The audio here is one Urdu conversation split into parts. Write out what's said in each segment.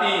3।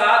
7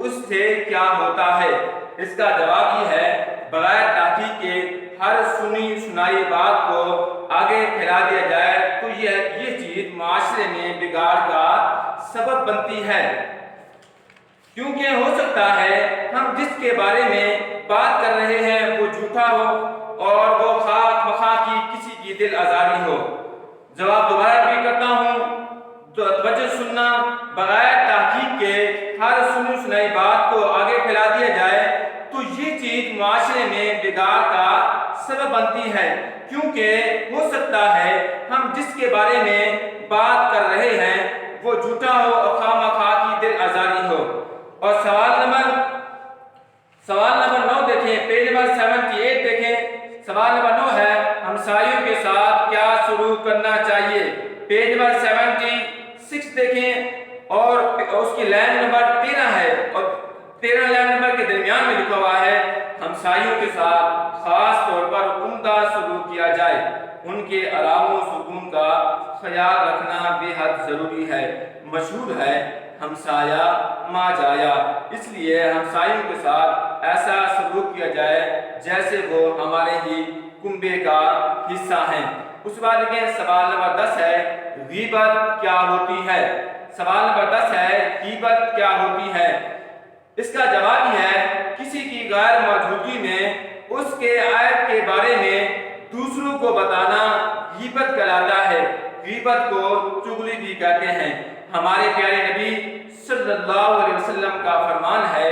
تو اس سے کیا ہوتا ہے؟ اس کا جواب یہ ہے بغیر تحقیق کے ہر سنی سنائی بات کو آگے پھیلا دیا جائے تو یہ چیز معاشرے میں بگاڑ کا سبب بنتی ہے، کیونکہ ہو سکتا ہے ہم جس کے بارے میں بات کر رہے ہیں وہ جھوٹا ہو اور وہ خواہ مخواہ کی کسی کی دل آزاری ہو۔ جواب دوبارہ بھی کرتا ہوں، توجہ سننا، بغیر تحقیق کے ہر سنی سنائی بات کو آگے پھیلا دیا جائے تو یہ چیز معاشرے میں بگاڑ کا سبب بنتی ہے، کیونکہ ہو سکتا ہے ہم جس کے بارے میں بات کر رہے ہیں وہ جھوٹا ہو اور خواہ مخواہ کی دل آزاری ہو۔ اور سوال نمبر 9 دیکھیں، پیج نمبر 78 دیکھیں، سوال نمبر 9 ہے ہمسایوں کے ساتھ کیا سلوک کرنا چاہیے؟ پیج نمبر 76 دیکھیں اور اس کی لائن نمبر 13 ہے اور 13 لائن نمبر کے درمیان میں لکھا ہوا ہے ہمسایوں کے ساتھ خاص طور پر عمدہ سلوک کیا جائے، ان کے آرام و سکون کا خیال رکھنا بے حد ضروری ہے۔ مشہور ہے ہمسایہ ماں جایا، اس لیے ہمسایوں کے ساتھ ایسا سلوک کیا جائے جیسے وہ ہمارے ہی کنبے کا حصہ ہیں۔ اس بات دیکھیں، سوال نمبر 10 ہے غیبت کیا ہوتی ہے؟ سوال نمبر 10 ہے غیبت کیا ہوتی ہے؟ اس کا جواب یہ ہے کسی کی غیر موجودگی میں اس کے عیب کے بارے میں دوسروں کو بتانا غیبت کہلاتا ہے۔ غیبت کو چغلی بھی کہتے ہیں۔ ہمارے پیارے نبی صلی اللہ علیہ وسلم کا فرمان ہے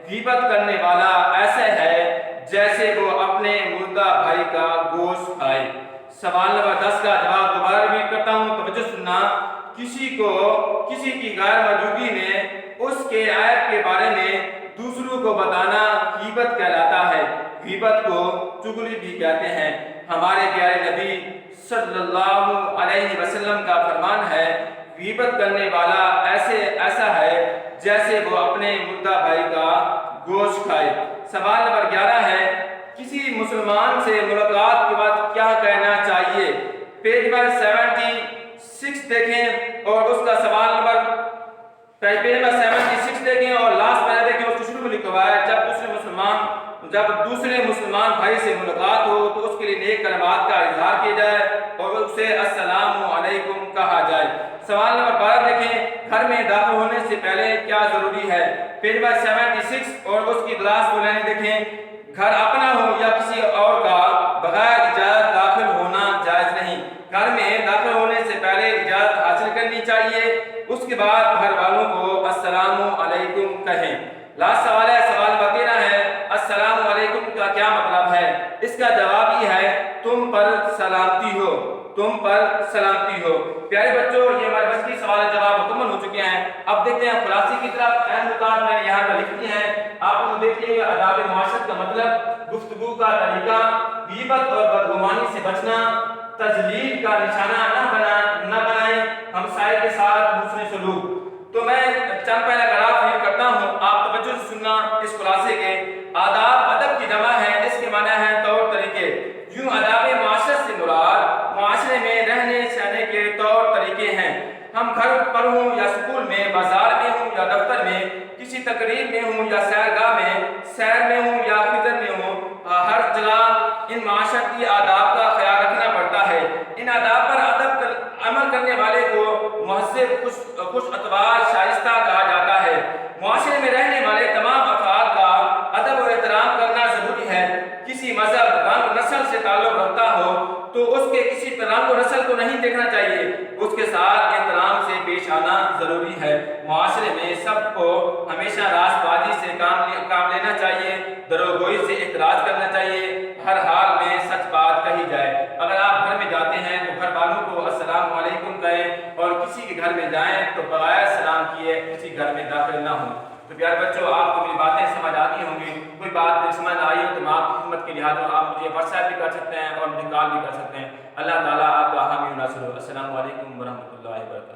غیبت کرنے والا ایسا ہے جیسے وہ اپنے مردہ بھائی کا گوشت کھائے۔ سوال نمبر 10 کا جواب دوبارہ ریپیٹ کرتا ہوں، توجہ سننا، کسی کی غیر موجودگی میں اس کے عیب کے بارے میں دوسروں کو بتانا غیبت کہلاتا ہے۔ غیبت کو چغلی بھی کہتے ہیں۔ ہمارے پیارے نبی صلی اللہ علیہ وسلم کا فرمان ہے غیبت کرنے والا ایسا ہے جیسے وہ اپنے مردہ بھائی کا گوشت کھائے۔ سوال نمبر 11 ہے کسی مسلمان سے ملاقات کے بعد کیا کہنا چاہیے؟ پیج نمبر 76 دیکھیں اور اس کا سوال نمبر پیج نمبر 76 دیکھیں اور لاسٹ پیج دیکھیں، اس کو شروع میں لکھا ہوا ہے جب دوسرے مسلمان بھائی سے ملاقات ہو تو اس کے لیے نیک کلمات کا اظہار کیا جائے اور اسے السلام علیکم کہا جائے۔ سوال نمبر 12 دیکھیں، گھر میں داخل ہونے سے پہلے کیا ضروری ہے؟ پیج نمبر 76 اور اس کی لاسٹ لائن دیکھیں، گھر اپنا ہو یا کسی اور کا بغیر اجازت داخل ہونا جائز نہیں۔ گھر میں داخل ہونے سے پہلے اجازت حاصل کرنی چاہیے، اس کے بعد گھر والوں کو السلام علیکم کہیں۔ لاسٹ سوال ہے، سوال نمبر 13 ہے السلام علیکم کا کیا مطلب ہے؟ اس کا جواب یہ ہے تم پر سلامتی ہو، تم پر سلامتی ہو۔ پیارے بچوں، یہ ہمارے بس کی سوال جواب مکمل ہو چکے ہیں۔ اب دیکھتے ہیں خلاصے کی طرف۔ اہم نکات میں نے یہاں پر لکھ دیے ہیں، آپ لوگ دیکھیے گا۔ آداب معاشرت کا مطلب گفتگو کا طریقہ، غیبت اور بدگمانی سے بچنا، تذلیل کا نشانہ نہ بنائیں، ہمسائے کے ساتھ حسن سلوک۔ تو میں چند پیراگراف ریڈ کرتا ہوں، آپ توجہ سے سننا۔ اس خلاصے کے آداب ادب کی جمع ہے، اس کے معنی ہے طور طریقے۔ یوں آداب معاشرت سے مراد معاشرے میں رہنے سہنے کے طور طریقے ہیں۔ ہم گھر پر ہوں یا اسکول میں، بازار میں ہوں یا دفتر میں، کسی تقریب میں ہوں یا سیرگاہ میں، سیر میں ہوں یا فطر میں ہوں، ہر جگہ ان معاشرتی آداب کا خیال رکھنا پڑتا ہے۔ ان آداب پر عمل کرنے والے کو مہذب، خوش اطوار، شائستہ کہا جاتا ہے۔ معاشرے میں رہنے والے تمام افراد کا ادب اور احترام کرنا ضروری ہے۔ کسی مذہب، رنگ، نسل سے تعلق رکھتا ہو تو اس کے کسی رنگ و نسل کو نہیں دیکھنا چاہیے، اس کے ساتھ احترام سے پیش آنا ضروری ہے۔ معاشرے میں سب کو ہمیشہ راست بازی سے کام لینا چاہیے، دروگوئی سے اعتراض کرنا چاہیے، ہر حال میں سچ بات کہی جائے۔ اگر آپ گھر میں جاتے ہیں تو گھر والوں کو السلام علیکم کہیں اور کسی کے گھر میں جائیں تو بغیر سلام کیے کسی گھر میں داخل نہ ہوں۔ تو پیارے بچوں، آپ کو میری باتیں سمجھ آتی ہوں گی۔ کوئی بات سمجھ نہ آئی ہو تو میں آپ کی خدمت کے لحاظ میں آپ مجھے واٹس ایپ بھی کر سکتے ہیں اور مجھے کال بھی کر سکتے ہیں۔ اللہ تعالیٰ آپ کا حامی و ناصر ہو۔ السلام علیکم ورحمۃ اللہ وبرکاتہ۔